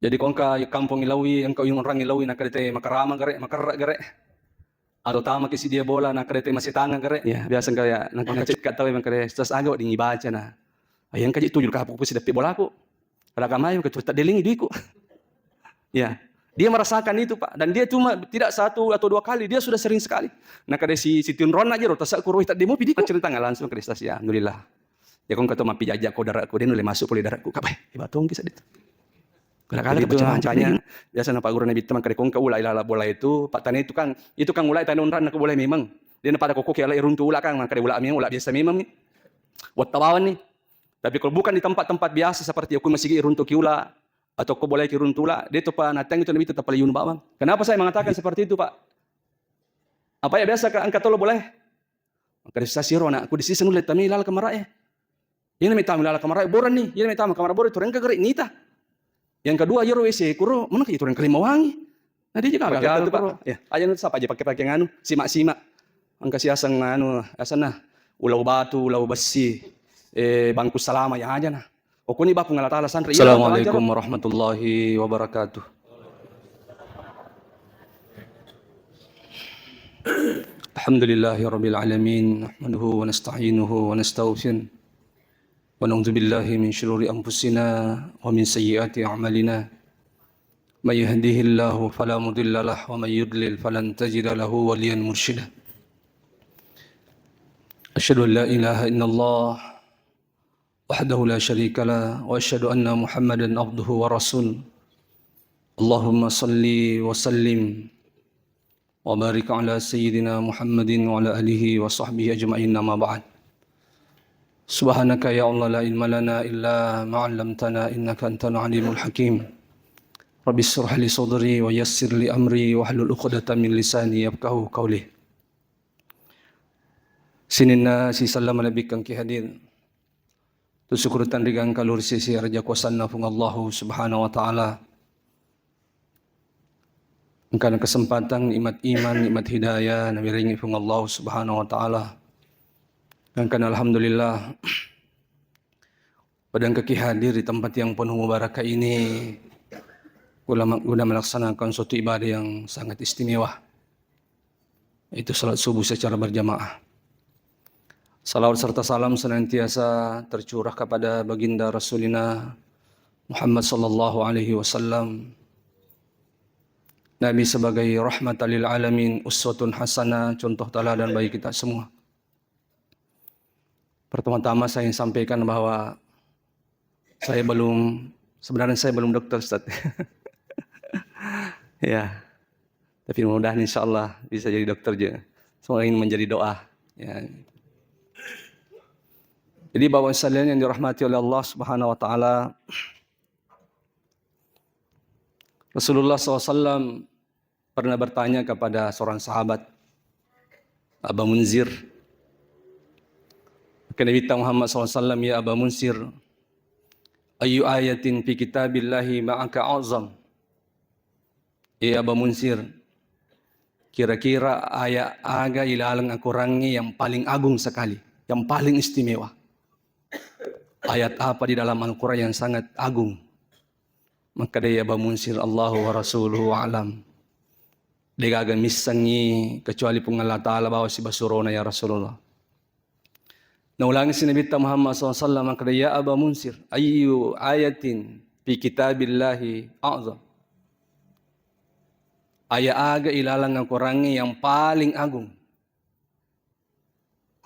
Jadi kung ka kampung Ilawi, ang yung orang Ilawi na kadete makarama gare, makarra gare. Atau tama kisi dia bola na kadete masitanga gare. Ya, biasa kaya nangkacit ka tawi man kare stas agaw ding ibaca na. Ayan kaji tujul ka po si dapti bola ko. Pada kamayo ka cerita delingi di ko. Ya. Dia merasakan itu, Pak. Dan dia cuma tidak satu atau dua kali, dia sudah sering sekali. Nah, kada si Tinron aja rota sak kuruh tak demo pidi ko cerita nggak langsung ke stasi. Alhamdulillah. Ya kung kato mapi jajak ko daratku dia nule masuk puli daratku kabeh. Ibatong kisah itu. Kala-kala itu makanya biasa na Pak Guru na bitman kare kung kaula ilala bola itu, Pak Tani itu kan ulai tanunran na ko boleh memang. Dia na pada koko kaya iruntu ula kan, kare ula memang ula biasa memang ni. Wat tawawan ni. Tapi kalau bukan di tempat-tempat biasa seperti aku masih iruntu kiula atau kau boleh kiruntula, dia tu Pak Natang itu nabi tetap paling bawang. Kenapa saya mengatakan seperti itu, Pak? Apa ya biasa angkat tolo boleh? Maka desa siro nak aku di sisi nulit tami lala kamarai. Ini mi tamu lala kamarai boran ni, ini mi tamu kamar boran itu rengka gerik nita. Yang kedua yoro WC kuro, mana itu rengka lima wangi. Nah dia juga gagal tuh Pak. Ya, aja nu siapa aja pakai nganu, simak-simak. Angka siasang nganu, asana ulau batu, ulau besi, bangku salama ya aja nah. Okuni ba kung Allah santri. Assalamualaikum warahmatullahi wabarakatuh. Alhamdulillahi rabbil alamin. Nahmaduhu wa nasta'inuhu wa nastaghfiruh. Wa na'udzu billahi min syururi anfusina wa min sayyiati a'malina. May yahdihillahu fala mudilla lahu wa may yudlil falan tajida lahu waliyan mursyida. Asyhadu an la ilaha illallah wahdahu la syarika la wa asyhadu anna Muhammadan abduhu wa rasul. Allahumma salli wa sallim wa barik ala sayyidina Muhammadin wa ala alihi wa sahbihi ajma'in, amma ba'd. Subhanaka ya Allah la ilma lana illa ma 'allamtana innaka antal alimul hakim. Rabbi shrah li sadri wa yassir li amri wa hlul 'uqdatam min lisani yafqahu qawli. Sininna si sallama nabikang ki hadir. Tusyukurutan rigang kalur sisi raja kuasanna fung Allah subhanahu wa ta'ala. Engkau kesempatan nikmat iman, nikmat hidayah, nabi ringi fung Allah subhanahu wa ta'ala. Engkau alhamdulillah pada engkau hadir di tempat yang penuh mubarakah ini guna melaksanakan suatu ibadah yang sangat istimewa, yaitu salat subuh secara berjamaah. Salawat serta salam senantiasa tercurah kepada baginda Rasulina Muhammad sallallahu alaihi wasallam. Nabi sebagai rahmatan lil alamin, uswatun hasanah, contoh teladan bagi kita semua. Pertama-tama saya ingin sampaikan bahwa sebenarnya saya belum dokter, Ustaz. Ya. Tapi mudah-mudahan insyaallah bisa jadi dokter juga. Semua ingin menjadi doa. Ya. Jadi Bapak sekalian yang dirahmati oleh Allah Subhanahu wa taala, Rasulullah SAW pernah bertanya kepada seorang sahabat, Aba Munzir. Maka Nabi Muhammad SAW, ya Aba Munzir, ayu ayatin fi kitabillahi ma'aka azam. Ya Aba Munzir, kira-kira ayat aga ilalang aku rangi yang paling agung sekali, yang paling istimewa. Ayat apa di dalam Al-Quran yang sangat agung? Maka dia Aba Munzir, Allahu wa rasuluhu alam. Dia agak misangi kecuali pun Allah Ta'ala bawa si basurona ya Rasulullah. Naulangi si Nabi Muhammad SAW, maka dia Aba Munzir, ayu ayatin fi kitabillahi a'zam. Ayat aga ilalang aku rangi yang paling agung.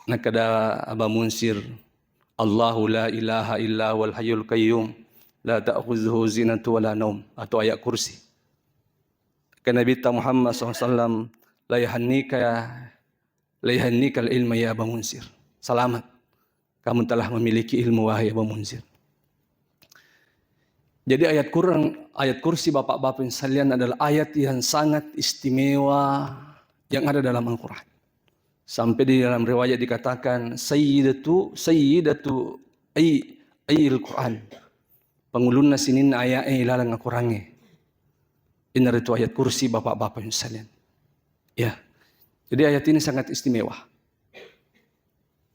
Maka dia Aba Munzir, Allahu la ilaha illa wal hayyul qayyum la ta'khudhuhu zinatu wala naum, atau ayat kursi. Karena Nabi Muhammad SAW, la yahannika al-ilma ya Aba Munzir. Selamat, kamu telah memiliki ilmu wahai Aba Munzir. Jadi ayat kursi bapak-bapak sekalian adalah ayat yang sangat istimewa yang ada dalam Al-Quran. Sampai di dalam riwayat dikatakan sayyidatu ayil Quran. Pengulunna sinin ayat ilalang Al-Quran. Ini itu ayat kursi bapak-bapak sekalian. Ya. Jadi ayat ini sangat istimewa.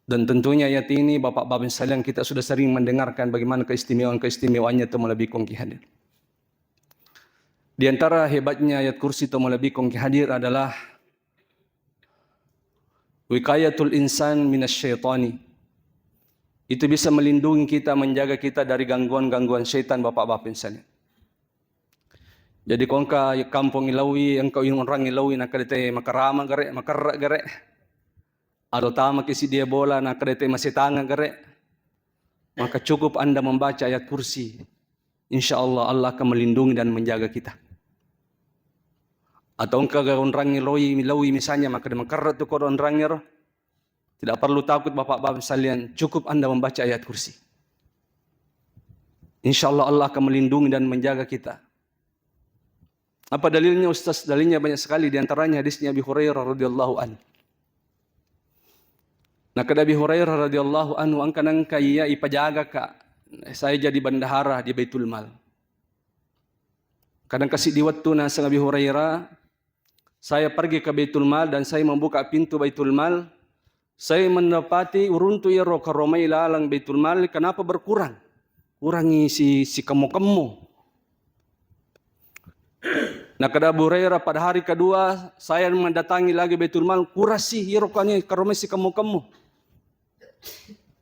Dan tentunya ayat ini bapak-bapak sekalian kita sudah sering mendengarkan bagaimana keistimewaan-keistimewaannya itu melebihi kongki hadir. Di antara hebatnya ayat kursi itu lebih kong hadir adalah wikayatul insan minasyaitani. Itu bisa melindungi kita, menjaga kita dari gangguan-gangguan syaitan, bapak-bapak sekalian. Jadi kongka kampung Ilawi, engkau yung orang Ilawi nak kadete makarama gare, makarra gare. Atau tama kisi dia bola nak kadete masitanga gare. Maka cukup Anda membaca ayat kursi. Insya Allah Allah akan melindungi dan menjaga kita. Atau engkau orang Ilawi misalnya, maka dia makarra tu kau orang Ilawi. Tidak perlu takut bapak-bapak sekalian, cukup Anda membaca ayat kursi. Insya Allah Allah akan melindungi dan menjaga kita. Apa dalilnya Ustaz? Dalilnya banyak sekali, di antaranya hadisnya Abi Hurairah radhiyallahu anhu. Nah, kada Abi Hurairah radhiyallahu anhu angkanang kaya ipajaga ka. Saya jadi bendahara di Baitul Mal. Kadang kasih di waktu na sang Abi Hurairah, saya pergi ke Baitul Mal dan saya membuka pintu Baitul Mal. Saya mendapati uruntu ya roka romai lalang Baitul Mal, kenapa berkurang? Kurangi si kamu. Nah, kada Abu Hurairah pada hari kedua saya mendatangi lagi Baitul Mal, kurasi ya rokanya karomai si kamu.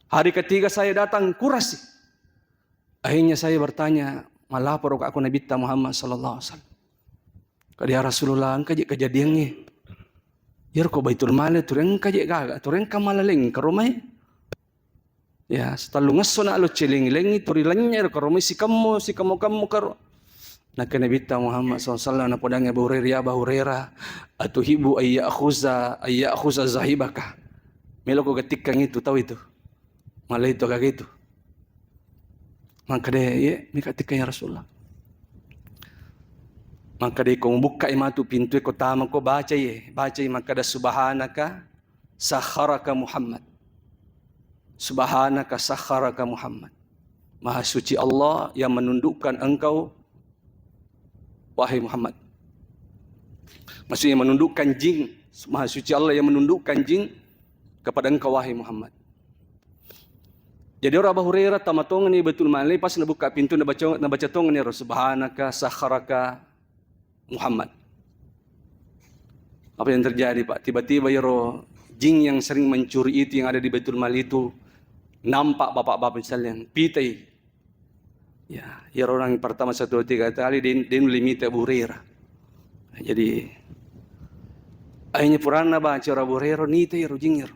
Hari ketiga saya datang, kurasi. Akhirnya saya bertanya, malapor aku Nabi Muhammad sallallahu alaihi wasallam. Kada Rasulullah angka kejadiannya. Yar ko Baitul Mal tureng kaje gaga tureng kamalaleng karomay. Ya, setelah ngaso na lo ciling-lengi turilanya ko romay si kamu karo. Nakanabita Muhammad SAW na podang Abu Hurairah atuhibu ayya akhuza zahibaka. Melo ko gatik kang itu tahu itu. Malay itu kag itu. Maka dia mikatik kaya Rasulullah. Maka dia kung buka imatu pintu ko tama ko baca maka da subhanaka sakharaka Muhammad. Subhanaka sakharaka Muhammad. Maha suci Allah yang menundukkan engkau wahai Muhammad. Maksudnya menundukkan jin. Maha suci Allah yang menundukkan jin kepada engkau wahai Muhammad. Jadi orang Abu Hurairah tamatongan ni Baitul Mal pas nabuka pintu nabaca tongan ni subhanaka sakharaka Muhammad. Apa yang terjadi Pak? Tiba-tiba jin yang sering mencuri itu yang ada di Baitul Mal itu nampak bapak-bapak sekalian, pitai. Ya, orang yang pertama 1 2 3 kali dia limit Abu Hurairah. Jadi akhirnya purana baca Abu Hurairah ni tay jin.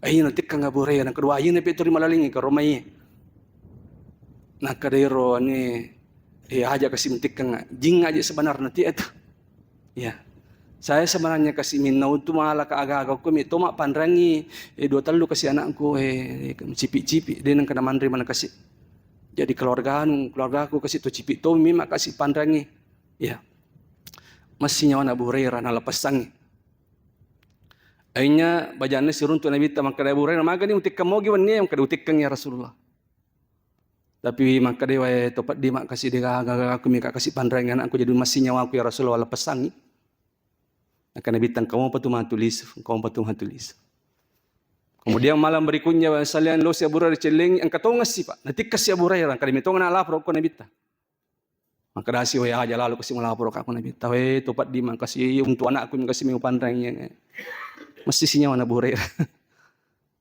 Akhirnya nanti kang Abu Hurairah yang kedua akhirnya itu malalingi ke rumahnya. Nah kadero ni haja kasih mentik kang jing aja sebenarnya nanti itu. Ya. Saya sebenarnya kasih minau tu malah ke agak-agak ko mi toma pandrangi 2 talu kasih anakku cipi-cipi dia nang kana mandri mana kasih. Jadi keluarga aku kasih tu cipi tu mima kasih pandrangi. Ya. Masih nyawa Abu Hurairah na lepasangi. Akhirnya bajana sirun tu Nabi maka Abu Hurairah maka ni utik kamogi wanni yang kada utik kang ya Rasulullah. Tapi maka dia topat dia mak kasih dia aku mika kasih pandrangan aku jadi masih nyawa aku ya Rasulullah lepasangi. Akan Nabi kamu apa tu tulis, kamu apa tu tulis. Kemudian malam berikutnya sekalian lo si Abu Hurairah celeng ang katongas si Pak. Nanti kasih Abu Hurairah kali mitong na lapor ko Nabi ta. Maka dasi we aja lalu kasih melapor aku Nabi ta. We topat di mak kasih untuk anak aku kasih mi pandrangan. Mesti sinya Abu Hurairah.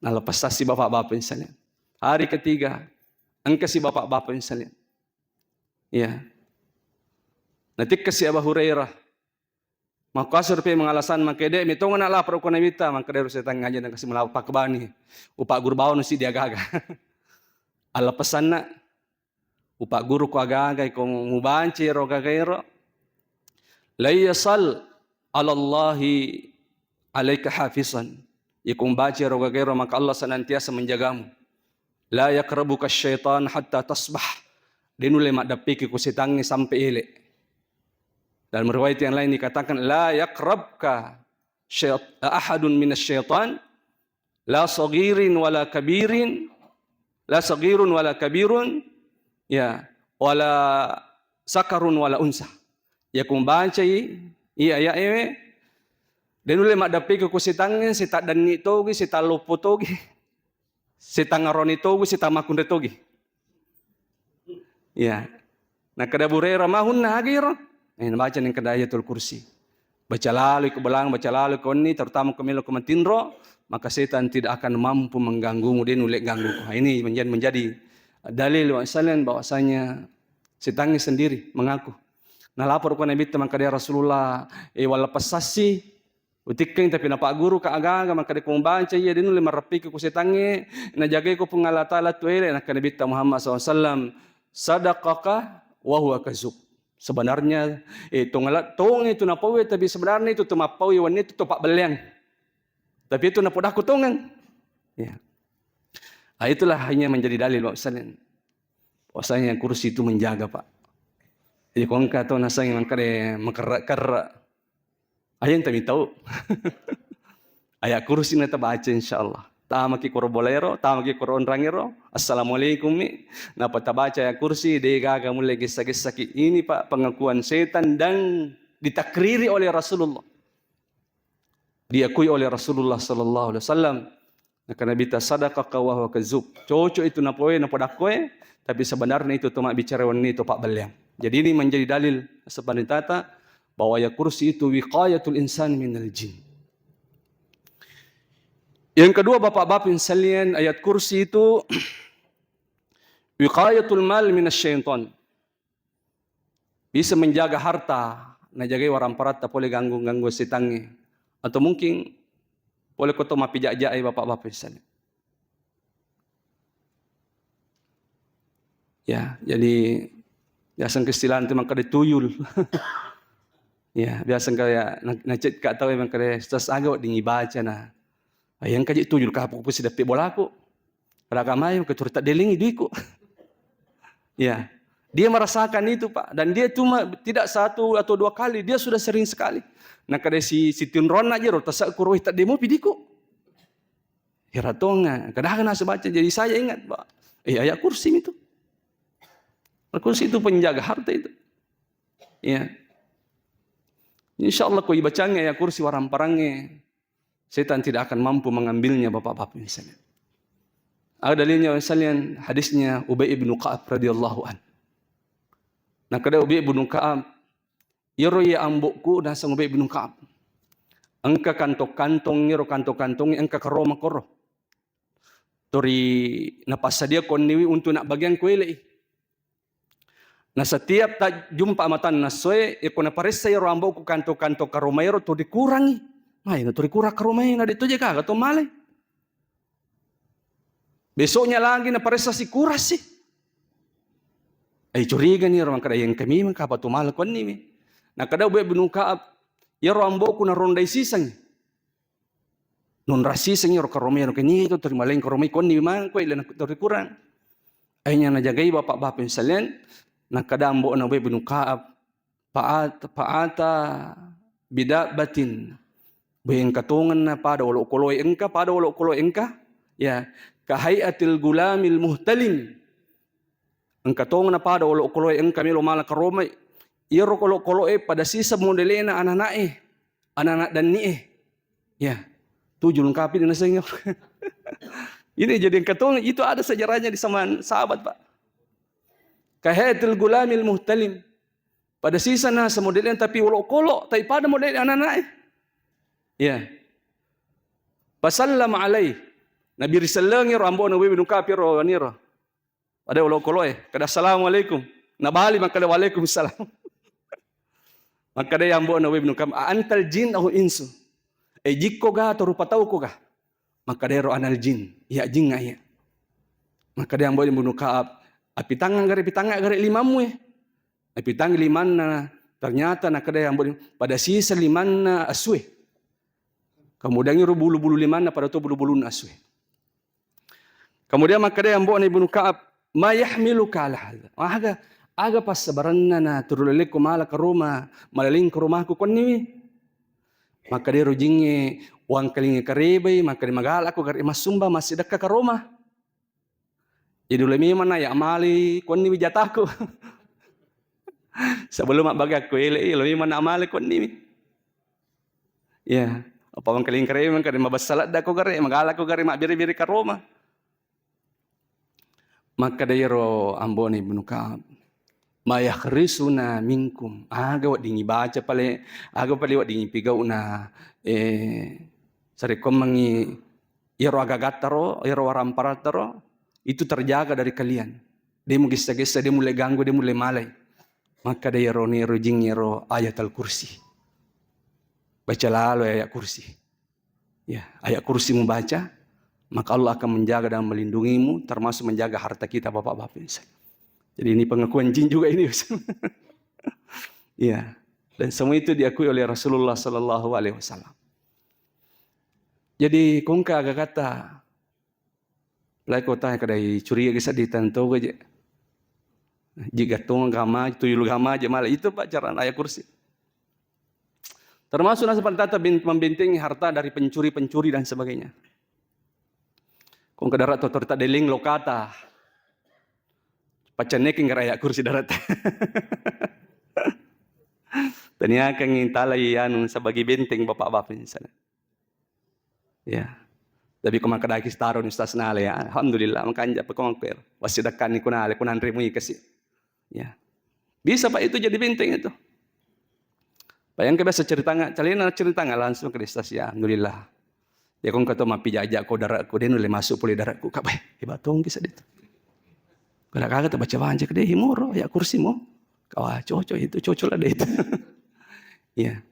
Nah lepas si bapak-bapak sekalian. Hari ketiga engkau si bapak-bapak sekalian. Ya. Nanti kasih Abu Hurairah. Maka survei mengalasan makede mitong na lapor ko Nabi ta maka dari setang aja nang kasih melapor pakbani. Upak guru baon si dia gaga. Ala pesan na upak guru ko agaga ko mubanci ro gagairo. La yasal ala Allahi alaika hafizan. Ikung baca ro gagairo maka Allah senantiasa menjagamu. La yaqrabuka syaitan hatta tasbah. Dinule mak dapiki ku sitangi sampai elek. Dalam riwayat yang lain dikatakan la yaqrabka ahadun minasyaitan la saghirin wala kabirin la saghirun wala kabirun ya wala sakarun wala unsa. Ya kumbaca iya ewe denule mak dapiki ku sitangi sita danni togi sita lopo togi sita ngaroni togi sita makunde togi. Ya. Nah kada Abu Hurairah mahun nagir. baca ning kada ayatul kursi. Baca lalu ke belang, baca lalu ke ni, terutama ke milo ke matindro, maka setan tidak akan mampu mengganggumu, dia nulek ganggu. Ini menjadi dalil wasallan bahwasanya setan sendiri mengaku. Nah lapor ko Nabi maka dia Rasulullah wala pasasi utiking tapi napa guru ka aga maka dia kumbaca iya dinu lima rapi ko setange na jaga ko pengalatala tuele na Nabi Muhammad SAW sadaqaka wa huwa kazub. Sebenarnya itu ngalat tong itu napawi tapi sebenarnya itu tumapawi wanita itu topak belian. Tapi itu napodah kutongan. Ya. Nah, itulah hanya menjadi dalil bahwasanya kursi itu menjaga, Pak. Jadi kung kato nasa yang makarak-karak. Ayun kami tahu. Ayat kursi na tabaca insyaallah. Tama ki kuro bolero, tama ki kuro onrangero. Assalamualaikum mi. Napa tabaca ayat kursi dia gaga mulai kisah-kisah ini Pak pengakuan setan dan ditakriri oleh Rasulullah. Diakui oleh Rasulullah sallallahu alaihi wasallam. Maka Nabi tasadaqaka wa huwa kazub. Cocok itu napoe napodakoe tapi sebenarnya itu cuma bicara wanita Pak beliang. Jadi ini menjadi dalil sebenarnya bahwa ya kursi itu wiqayatul insan minal jin. Yang kedua bapak-bapak sekalian, ayat kursi itu wiqayatul mal minasyaitan. Bisa menjaga harta, najaga orang parat tak boleh ganggu setange. Atau mungkin boleh kau mapijak-jak bapak-bapak sekalian. Ya, jadi biasa keistilahan itu maka dituyul. Ya, biasa kayak nacet kat tahu memang kaya stas agak dingibaca na. Ayang kaji tuyul kapok pun sedapit bola aku. Pada kamay ke turut tak delingi duitku. Ya, dia merasakan itu Pak dan dia cuma tidak satu atau dua kali, dia sudah sering sekali. Nah kada si Tinron aja roh tasak kuroi tak demo pidiku. Hiratonga, kadang nasa baca jadi saya ingat Pak. Ayat kursi itu. Kursi itu penjaga harta itu. Ya. InsyaAllah kau bacanya ya kursi waram parangnya. Setan tidak akan mampu mengambilnya bapak-bapak misalnya. Ada dalilnya misalnya hadisnya Ubay bin Ka'ab radhiyallahu an. Nah kada Ubay bin Ka'ab yaro ya ambokku dah sang Ubay bin Ka'ab. Engka kantong-kantong yaro kantong-kantong engka karoma koro. Tori napasadia konniwi untuk nak bagian kuele. Nah setiap tak jumpa matan nasoe, iko na paresa yaro ambo ku kanto-kanto karomayro to dikurangi. May na to dikurang karomay na dito jaga to malay. Besoknya lagi na paresa si kuras sih. Ay curiga ni orang kada yang kami man kapa to mal kon ni. Na kada Ubay bin Ka'ab yaro ambo ku na ronday sisang. Non rasisang yaro karomayro kanyi to terima lain karomay kon ni man ko ilan to dikurang. Ay nya najagai bapak-bapak sekalian. Nakadambo na Ubay bin Ka'ab paata bidabatin bayang katungan na pada wala kuloy engka ya kahayatil gulamil muhtalim ang katungan na pada wala kuloy engka milo mala karomay iro kuloy pada sisa modelena anak dan nie ya tujuh lengkapi na sa inyo. Ini jadi yang katungan itu ada sejarahnya di zaman sahabat Pak. Kahayatul gulamil muhtalim. Pada sisa na sa modelin tapi ulo-kulo. Tapi pada model anak-anak. Ya. Pasallam alay. Nabi risalang yaro ambo na Ubay bin Ka'ab yaro niro. Pada ulo-kulo kada assalamualaikum. Nabali man kada waalaikumsalam. Maka day ambo na Ubay bin Ka'ab antal jin aw insu. Jikko ga to rupa tao ko ga. Maka day ro anal jin. Ya jin nga ya. Maka day ambo bin Ka'ab pitanga gari limamu pitang liman na ternyata na kada yang pada sisa liman na aswe. Kemudian iro bulu-bulu liman na pada to bulu-bulu na aswe. Kemudian maka yang buat Ibnu Ka'ab ma yahmiluka ala hadha. Aga pas sabaranna na turulele ko mala ka rumah, malaling ko rumahku kon ni. Maka dia rujinge uang kalinge karebay, maka di magala ko gari masumba masih dekat ka rumah. Jadi ulami mana ya amali kon ni jatahku. Sebelum mak bagak ko ele ulami mana amali kon ni. Ya, apa man kaling kare man kare mabasalat da ko gare magala ko gare mak biri-biri ka Roma. Maka dayro ambon Ibnu Ka'ab mayakhrisuna minkum. Aga wad dingi baca pale, aga pale wad dingi pigau na sarekom mangi iro agagataro, iro waramparataro, itu terjaga dari kalian. Dia mau gesa-gesa, dia mulai ganggu, dia mulai malai. Maka dia ro jing ayat al-kursi. Baca lalu ayat kursi. Ya, ayat kursi membaca, maka Allah akan menjaga dan melindungimu, termasuk menjaga harta kita bapak-bapak. Jadi ini pengakuan jin juga ini. Ya, dan semua itu diakui oleh Rasulullah Sallallahu Alaihi Wasallam. Jadi kongka agak kata, lai kota yang kadai curiga kisah ditentau aja. Jika tong gama, tuyul gama aja malah itu pak cara ayat kursi. Termasuk nasi pantata membentengi harta dari pencuri-pencuri dan sebagainya. Kongka darat otorita deling lokata. Pacaneking ayat kursi darat. Tanya kang intalay anu sebagai benteng bapak-bapak misalnya. Ya. Tapi kung makadakis taro ni stas nale ya. Alhamdulillah makanya pa kung per. Wasidakan ni kunale kunan rimui kasi. Ya. Bisa pak itu jadi benteng itu. Pak yang kebiasa cerita nga langsung ke stas ya. Alhamdulillah. Ya kung kato mapijajak ko daratku den ule masuk puli daratku kabay. Ibatong kisah dito. Kalau kagak baca banjir ke dia himoro ya kursi mo. Kawah cocok itu cocok lah deh itu. Ya.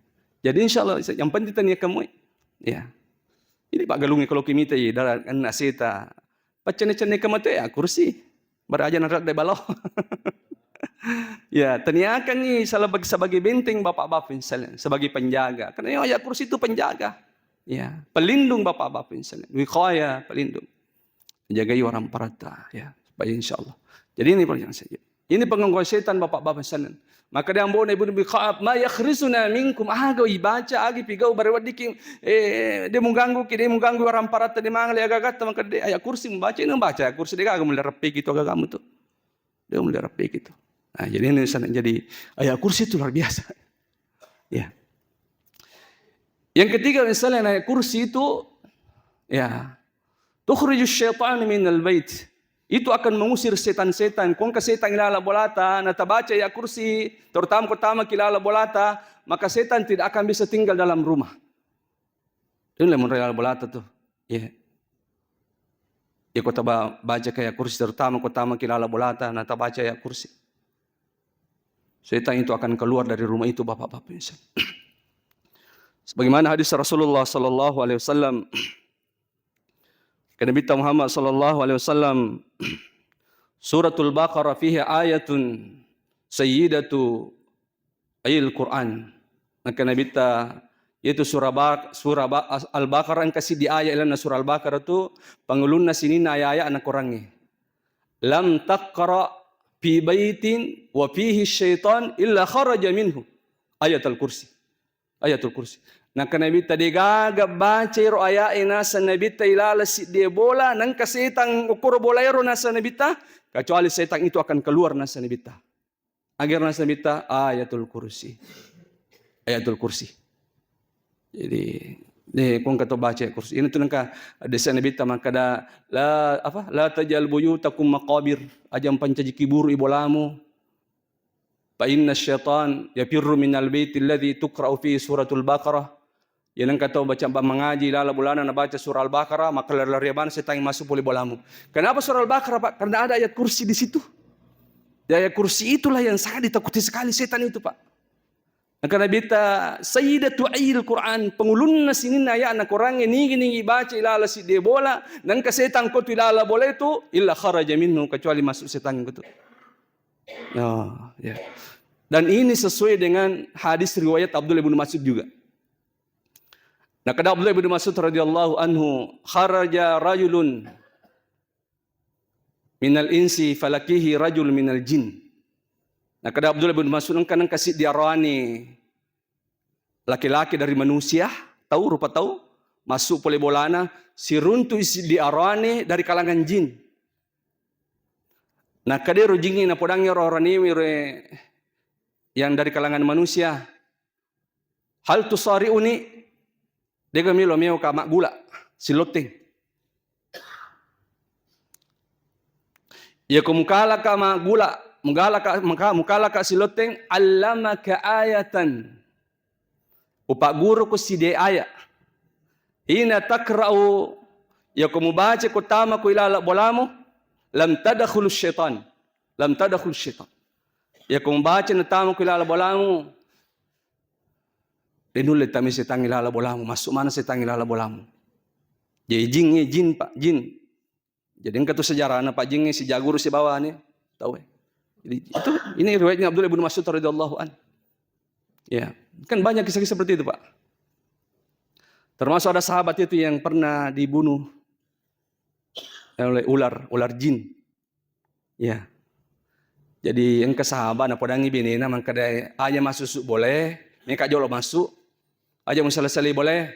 Jadi insyaallah yang penting tanya kamu. Ya. Ini Pak Galungi kalau kimita ya darat kan nasita. Pacene-cene kamu tu ya kursi. Beraja narat de balo. Ya, tanyakan ni sebagai benteng bapak-bapak misalnya, sebagai penjaga. Karena ya kursi itu penjaga. Ya, pelindung bapak-bapak misalnya. Wiqaya, pelindung. Menjagai orang parata ya, supaya insyaallah. Jadi ini perjalanan saja. Ini penggangguan setan bapak-bapak sekalian. Maka dia ambon ibu nabi Ka'ab, ma yakhrisuna minkum aga ibaca agi pigau barewat diking dia mengganggu orang parata di mangle agak maka dia ayat kursi membaca ini membaca kursi dia agak mulai rapi gitu agak kamu tuh. Dia mulai rapi gitu. Nah, jadi ini jadi ayat kursi itu luar biasa. Ya. Yang ketiga misalnya ayat kursi itu ya tukhrijus syaitan minal bait. Itu akan mengusir setan-setan. Kung ka setan kilala bolata, natabaca ya kursi, terutama kilala bolata, maka setan tidak akan bisa tinggal dalam rumah. Ini lah kilala bolata tuh. Ya. Ya kota baca kayak kursi, terutama kilala bolata, natabaca ya kursi. Setan itu akan keluar dari rumah itu bapak-bapak. Sebagaimana hadis Rasulullah Sallallahu Alaihi Wasallam. Nabi Muhammad sallallahu alaihi wasallam suratul Baqarah fiha ayatun sayyidatu ayil Quran. Maka Nabi yaitu surah Al-Baqarah yang kasih di ayat ilana surah Al-Baqarah itu pangulunna sinina ayat anak orangnya. Lam taqra fi baitin wa fihi syaitan illa kharaja minhu. Ayatul kursi. Ayatul kursi. Nah Nabi tadi gagap baca ro ayat nasa Nabi ta ilala si dia bola nang kasetang ukur bola ro nasa Nabi ta kecuali setan itu akan keluar nasa Nabi ta. Agar nasa Nabi ta ayatul kursi. Ayatul kursi. Jadi kung kato baca kursi ini tu nangka desa Nabi ta maka la tajal buyutakum maqabir ajam pancaji kiburu ibolamu. Fa inna syaitan yafirru minal baiti alladhi tuqra'u fi suratul Baqarah. Yang kata baca mengaji lala bulana na baca surah Al-Baqarah maka lari-larian setan masuk boleh bolamu. Kenapa surah Al-Baqarah Pak? Karena ada ayat kursi di situ. Di ayat kursi itulah yang sangat ditakuti sekali setan itu Pak. Maka Nabi ta sayyidatu ayil Quran pengulunna sinin ayat anak orang ini baca ilala si dia bola dan ke setan ko tu ilala bola itu illa kharaja minhu kecuali masuk setan itu. Oh, ya. Dan ini sesuai dengan hadis riwayat Abdullah bin Mas'ud juga. Nah, kata Abdullah bin Mas'ud radhiyallahu anhu, kharaja rajulun minal insi falakihi rajul minal jin. Nah, kata Abdullah bin Mas'ud kan kasih diarani laki-laki dari manusia, tahu masuk pole bolana si runtu isi diarani dari kalangan jin. Nah, kadero jingi na podangnya orang ini yang dari kalangan manusia. Hal tusariuni dia kami lo meo ka mak gula siloteng. Ya kumukala ka mak gula mukala ka siloteng allamaka ayatan. Upak guru ko si de aya. Hina takra'u ya kumubaca ko tama ko ilala bolamo lam tadakhul syaitan. Lam tadakhul syaitan. Ya kumubaca na tama ko ilala bolamo dinulit tami setang ilala bolamo. Masuk mana setang ilala bolamo. Jadi jin pak, jin. Jadi engkau tu sejarah na pak jin si jaguru si bawah ni, tahu? Jadi itu ini riwayatnya Abdullah bin Mas'ud radhiyallahu an. Ya, kan banyak kisah-kisah seperti itu pak. Termasuk ada sahabat itu yang pernah dibunuh oleh ular jin. Ya. Jadi engkau sahabat na podangi binena mangkada aja masuk boleh, mereka jolo masuk, aja musala-sali boleh.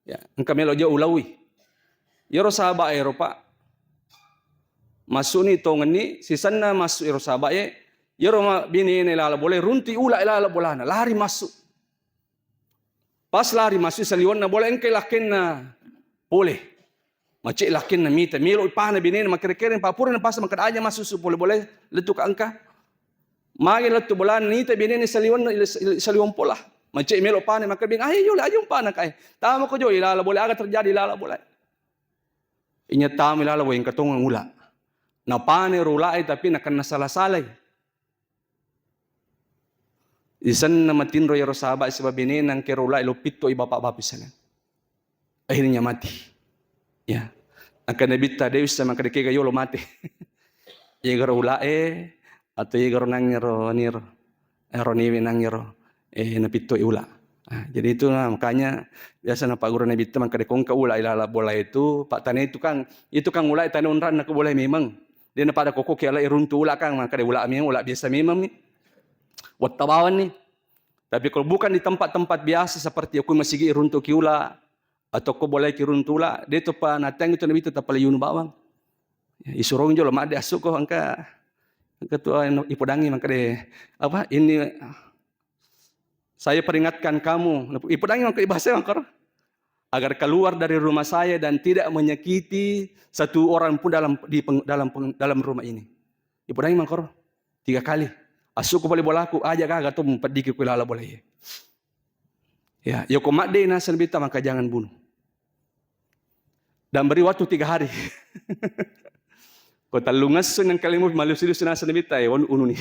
Ya, engkau melo jo ulawi. Yoro sahabat Eropa masuk ni tongan ni sisana masuk yoro sahabat ye yoro bini ni lala boleh runti ula lala bolana lari masuk. Pas lari masuk saliwan na boleh engkau lakin na boleh. Macik lakin na mita melo ipana bini na makere-kere papura na pas makad aja masuk boleh letu ka engkau. Magi letu bolan ni ta bini ni saliwan pola. Macik melo pane maka bing ayo ayo pana kai. Tama ko jo ilala boleh agak terjadi ilala boleh. Inya tama ilala boleh katongang ula. Na pane rulai tapi nak kena salah-salah. Isan na matinro yaro sahabat sebab ini nang kerulai lo pito bapak-bapak sana. Akhirnya mati. Ya. Akan nabita Deus sama kadeke gayo lo mati. Ye garo ulae atau ye garo nang yaro niro. Niwi nang yaro. Napito ula. Jadi itu makanya biasa na Pak Guru nabita man kadekong ka ula ilala bola itu Pak Tani itu kang ula tanun ran nak boleh memang. Dia na pada koko kaya iruntu ula kang man kade ula memang ula biasa memang ni. Wat tabawan ni. Tapi kalau bukan di tempat-tempat biasa seperti aku masih iruntu ki ula atau ko boleh ki iruntu ula, dia tu pa natang itu nabita tapal yun bawang. Isurong jo lo made asuk ko angka tu ipodangi man kade apa ini saya peringatkan kamu, ipodangi man kade bahasa angkar agar keluar dari rumah saya dan tidak menyakiti satu orang pun dalam rumah ini. Ipodangi man kor 3 kali. Asuk ko boleh bolaku aja kagak tu pediki ko lala boleh. Ya, yo ko made na sanbita maka jangan bunuh. Dan beri waktu 3 hari. Ko talungas sun ng kalimu malusidu na sanbita unu ni.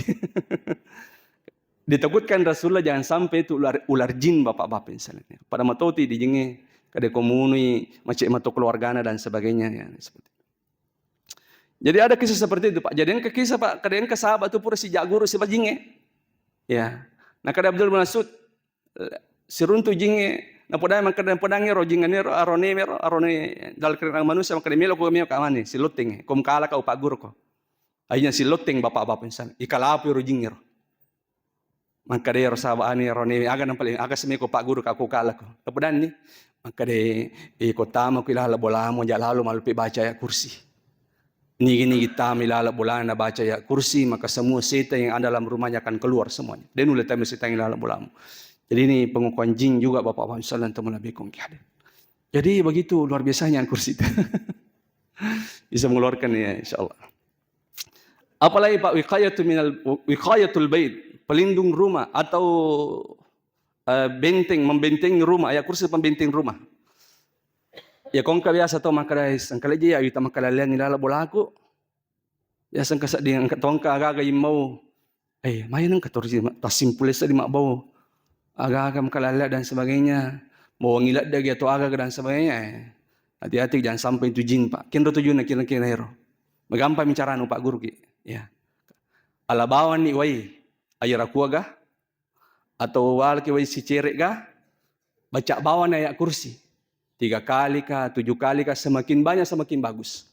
Ditakutkan Rasulullah jangan sampai itu ular jin bapak-bapak misalnya. Pada matoti dijenge kada komunui macam mato keluargana dan sebagainya ya seperti itu. Jadi ada kisah seperti itu Pak. Jadi yang kisah Pak, kadang ke sahabat itu pura si jaguru si bajinge. Ya. Nah kada Abdul Mas'ud si runtu jinge na podai man kada podangi ro jingane ro arone dal kerang manusia makade melo ko meo ka mani si loting kom kala ka Pak Guru ko. Akhirnya si loting bapak-bapak insan ikalapi ro jingir. Makade ro sahabani ro ne aga nang paling aga semi ko Pak Guru ka ko kala ko. Tapodan ni makade kotama ko ilala bola mo jalalo malupi baca ya kursi. Ini kita milala bola na baca ya kursi maka semua setan yang ada dalam rumahnya akan keluar semuanya. Dan ulah tamu setan yang dalam bolamu. Jadi ini pengukuhan jin juga Bapak-bapak sallallahu alaihi wasallam. Jadi begitu luar biasanya kursi itu. Bisa mengeluarkan ya insyaallah. Apalagi Pak wiqayatul bait, pelindung rumah atau membentengi rumah ya kursi pembenteng rumah. Ya kong biasa to makarais ang kalaji ya ita makalalian nilala bolaku. Ya sang kasa di ang katongka aga mau mayan ang katorsi tasimpules di makbaw. Aga makalala dan sebagainya. Mau ngilat dagi atau aga dan sebagainya. Hati-hati jangan sampai itu jin Pak. Kinro tujuan na kira-kira hero. Magampay bicara Pak Guru ki. Ya. Alabawan ni way ayaraku aga atau wal ki way si cerek ga baca bawan na ya kursi. 3 kali kah, 7 kali kah, semakin banyak semakin bagus.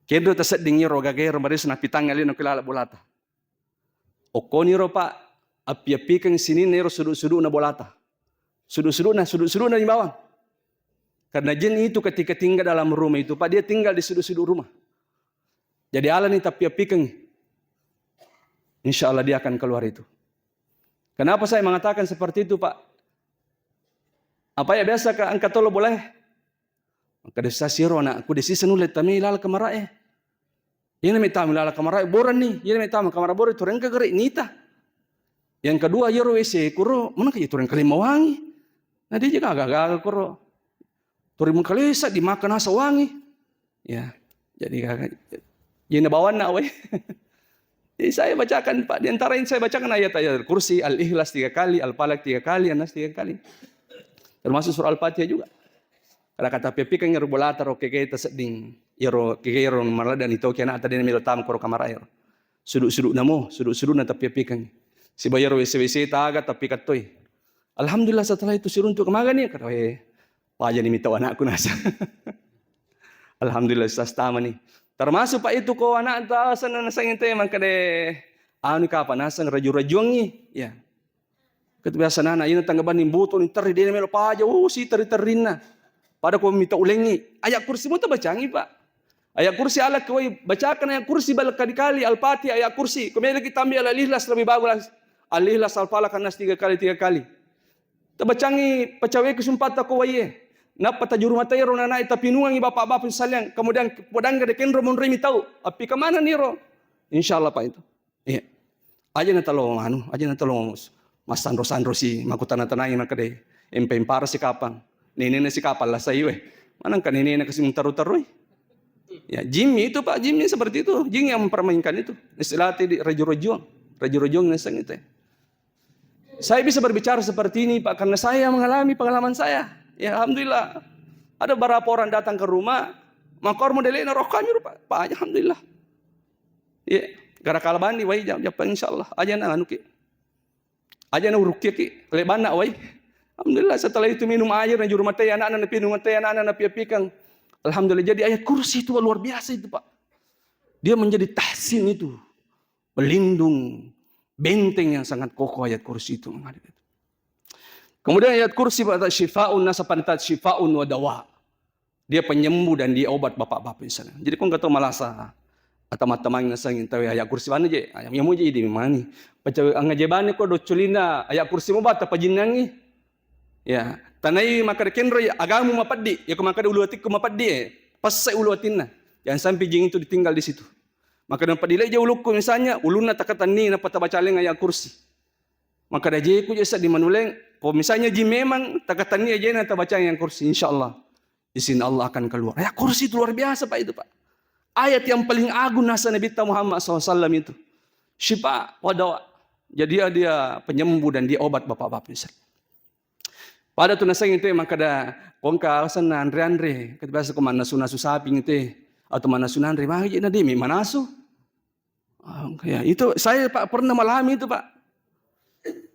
Kendo tasad dingin ro gagero maris na pitang alin ng kilala bolata. O koni ro Pak, api-api kang sinin nero sudu-sudu na bolata. Sudu-sudu na di bawah. Karena jin itu ketika tinggal dalam rumah itu Pak, dia tinggal di sudu-sudu rumah. Jadi Allah ni api-api kang insya Allah dia akan keluar itu. Kenapa saya mengatakan seperti itu Pak? Apa ya biasa ka angkat tolo boleh? Maka desa siro na aku desi senulet tami ilal kamara Yan may tama lala kamaray boran ni. Yan may tama kamaray boran tureng kagari nita. Yang kedua yero wese kuro mana kaya tureng kalimawangi. Nah dia juga agak-agak kuro. Tureng kalesa dimakan asa wangi. Ya. Jadi kagak yan nabawan na we. Jadi saya bacakan Pak, di antara ini saya bacakan ayat-ayat kursi, Al-Ikhlas 3 kali, Al-Falaq 3 kali, An-Nas 3 kali. Termasuk surah Al-Fatihah juga. Kada kata pepi kan yero bolata ro keke ta seding yero keke yero marada ni to kena ata den melo tam koro kamarayo. Suduk-suduk namo, suduk-suduk na tapi kan. Si bayar wc taga tapi katoy. Alhamdulillah setelah itu si runtuk kemaga ni kata paja ni minta anakku nasa. Alhamdulillah sastama ni. Termasuk Pak itu ko anak ta sana nasangin te man kade anu ka panasang raju-rajuang ni. Ya. Ket biasa nana ina tanggaban ni buto ni teri den melo paja si teri-terina. Pada kau minta ulengi. Ayat kursi mu bacangi Pak. Ayat kursi ala kau bacakan ayat kursi balik kali-kali. Al-Fatihah ayat kursi. Kemudian lagi tambah Al-Ikhlas lebih bagus. Al-Ikhlas Al-Falaq An-Nas 3 kali. Tabacangi pacawe kesempatan kau waye. Napa tajuru matai ro nanai tapi nuangi bapak-bapak salian. Kemudian podang gede kenro mon remi tahu. Api kemana nih ro? Insyaallah Pak itu. Iya. Aja na tolong aja na tolong Mas Sandro si makutan-tanai makade. Empempar si kapang. Nene na si kapal lah saya weh. Mana kan nene na kasi taru-taru. Ya Jimmy itu Pak, Jimmy seperti itu. Jimmy yang mempermainkan itu. Istilah di Rajo-Rajuang nasang itu. Saya bisa berbicara seperti ini Pak karena saya mengalami pengalaman saya. Ya Alhamdulillah. Ada beberapa orang datang ke rumah, makor modelnya rokanya Pak. Alhamdulillah. Ya, gara kalabani wai jam insyaallah. Aja na anu ki. Aja na urukia ki, lebana wai. Alhamdulillah setelah itu minum air dan juru matai anak-anak minum matai anak-anak piapikang. Alhamdulillah jadi ayat kursi itu luar biasa itu Pak. Dia menjadi tahsin itu. Pelindung, benteng yang sangat kokoh ayat kursi itu. Kemudian ayat kursi pada syifa'un nasapantat syifa'un wa dawa. Dia penyembuh dan dia obat bapak-bapak misalnya. Jadi kau kata malasa atau matamang nasangin tahu ayat kursi mana je? Ayam yang muji di mana? Pacawe angajebane ko do culina ayat kursi mo bata pajinangi. Ya, tanai maka kenro agamu mapadi, ya ko maka uluatik ko mapadi pas saya uluatin na. Jangan sampai jing itu ditinggal di situ. Maka dan padilai je ulukku misalnya, uluna takatan ni na patabacaleng ayat kursi. Maka dah je ku jesa di manuleng, ko misalnya jing memang takatan ni aja na tabaca ayat kursi insyaallah. Izin Allah akan keluar. Ayat kursi itu luar biasa Pak itu Pak. Ayat yang paling agung nasa Nabi Muhammad SAW itu. Syifa wa dawa. Jadi dia penyembuh dan dia obat bapak-bapak misalnya. Pada tu nasang itu maka ada kongka asan andre ketika mana sunasu saping itu atau mana sunandre mah jadi demi manasu. Ya itu saya Pak pernah mengalami itu Pak.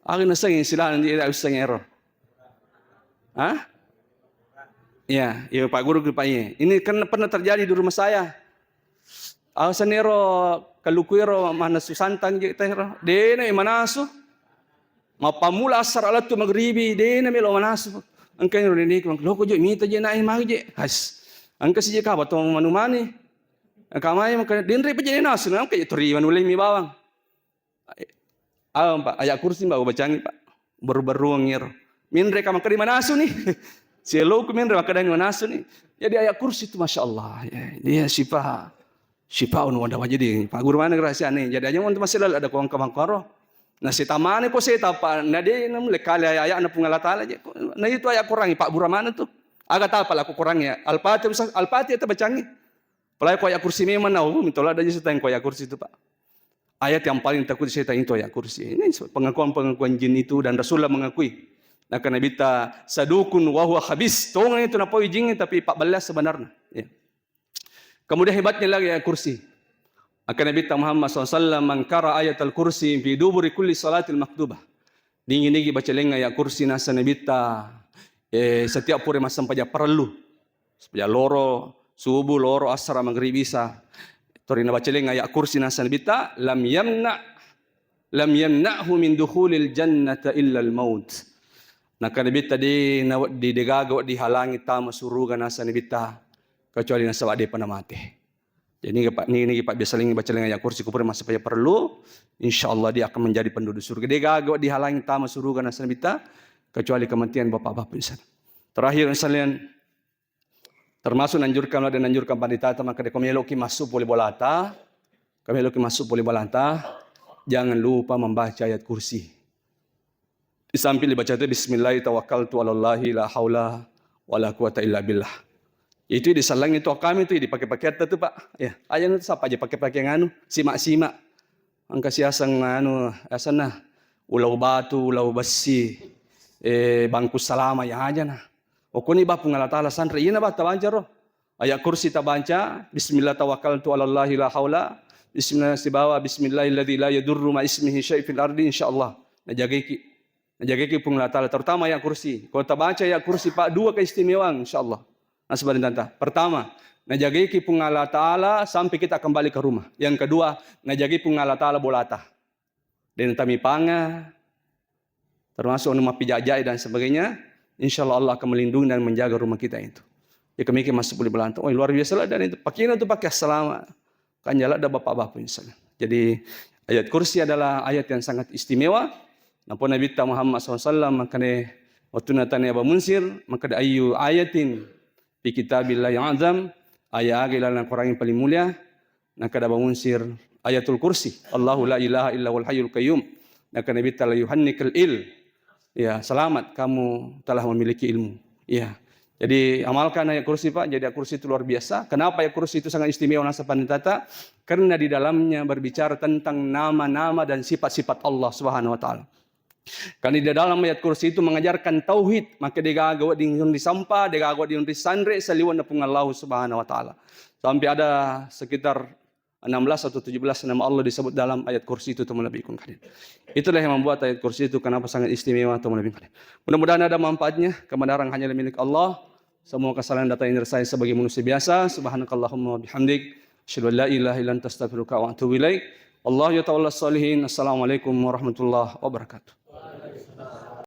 Aku nasang silahan dia usang error. Hah? Ya Pak Guru Pak ini kan pernah terjadi di rumah saya. Asan ero kalukuero mana susantang gitu ero. Dene manasu. Mapamula asar alat tu magribi de na melo manasu angkan ro ni ko loko jo mita je nai magje has angka si je ka bato manumani kamay maka dinre pa je nasu na kay tori manulay mi bawang Pak ayat kursi mbak bacangi Pak beruang ngir minre ka makari manasu ni si loko minre makadani manasu ni jadi ayat kursi itu masyaallah ya dia syifaun wadawa jadi Pak Guru mana rahasia ni jadi aja untuk masih ada kuang kamangkaro. Nah si tamane ko seta pa na di nam lekali aya na pungalatala je. Na itu aya kurangi Pak Buramana tuh. Aga tapal aku kurangi Al-Fatihah ta bacangi. Palai ko aya kursi memang na mitola da je setang ko aya kursi itu Pak. Ayat yang paling takut setan itu aya kursi. Ini pengakuan jin itu dan Rasulullah mengakui. Nah kana bita sadukun wa huwa khabis. Tong itu na poy jin tapi 14 sebenarnya. Ya. Kemudian hebatnya lagi ayat kursi. Akan Nabi Muhammad SAW mengkara ayat al-kursi fi duburi kulli salatil maktubah. Dingin lagi baca lenga ayat kursi nasa Nabi setiap puri masam paja perlu. Paja loro, subuh, loro, asar, maghrib, isa. Torina baca lenga ayat kursi nasa Nabi lam yamna'hu min dukhulil jannata illa al-maut. Naka Nabi tadi di degago dihalangi tama suruga nasa Nabi kecuali nasa wade panamate. Jadi ini Pak biasa lagi baca ayat kursi kupur masa paya perlu, insyaallah dia akan menjadi penduduk surga. Dia gagak dihalangi tama surga nasa bita kecuali kematian bapak-bapak insan. Terakhir sekalian termasuk anjurkan dan anjurkan pandita maka dekomeloki masuk boleh bolata Kami lagi masuk boleh balantah, jangan lupa membaca ayat kursi. Di samping dibaca itu Bismillahirrahmanirrahim, la haula wala quwata illa billah. Itu disalang itu kami itu dipakai-pakai itu Pak. Ya, ayat itu siapa aja pakai-pakai nganu, simak-simak. Angka siasang nganu, asana ulau batu, ulau besi, bangku salama ya aja nah. Okoni ba pung Allah Ta'ala santri ina ba tabanca roh. Ayat kursi tabanca, Bismillah tawakkaltu 'alallahi la haula, Bismillah sibawa, Bismillahilladzi la yadurru ma ismihi syai' fil ardi insyaallah. Najageki pung Allah Ta'ala terutama ayat kursi. Kalau tabanca ayat kursi Pak dua keistimewaan insyaallah. Nah sebenarnya tanta. Pertama, najageki pung Allah Ta'ala sampai kita kembali ke rumah. Yang kedua, najageki pung Allah Ta'ala bolata. Dan kami panga, termasuk nama pijajai dan sebagainya, insya Allah akan melindungi dan menjaga rumah kita itu. Ya kami masuk boleh belantang. Oh luar biasa lah dan itu pakaian itu pakai selama kan jalan ada bapak-bapak misalnya. Jadi ayat kursi adalah ayat yang sangat istimewa. Nampun Nabi Muhammad SAW makanya waktu natanya Abu Munsir maka ayu ayatin di kitabillah yang azam ayat agilan Al-Quran yang paling mulia. Maka Abu Munsir ayatul kursi. Allahu la ilaha illa wal hayyul qayyum. Maka Nabi ta'ala yuhannikal il. Ya, selamat kamu telah memiliki ilmu. Ya. Jadi amalkan ayat kursi Pak. Jadi ayat kursi itu luar biasa. Kenapa ayat kursi itu sangat istimewa nasa panditata? Karena di dalamnya berbicara tentang nama-nama dan sifat-sifat Allah Subhanahu wa taala. Karena di dalam ayat kursi itu mengajarkan tauhid, maka digagawa di sampah, digagawa di sandre saliwan na pung Allah Subhanahu wa taala. Sampai ada sekitar 16 atau 17 nama Allah disebut dalam ayat kursi itu teman lebih kalian. Itulah yang membuat ayat kursi itu kenapa sangat istimewa teman lebih kalian. Mudah-mudahan ada manfaatnya. Kebenaran hanya milik Allah. Semua kesalahan datang dari saya sebagai manusia biasa. Subhanakallahumma bihamdik. Asyhadu an la ilaha illa anta astaghfiruka wa atubu ilaik. Wallahu ya ta'ala salihin. Assalamualaikum warahmatullahi wabarakatuh.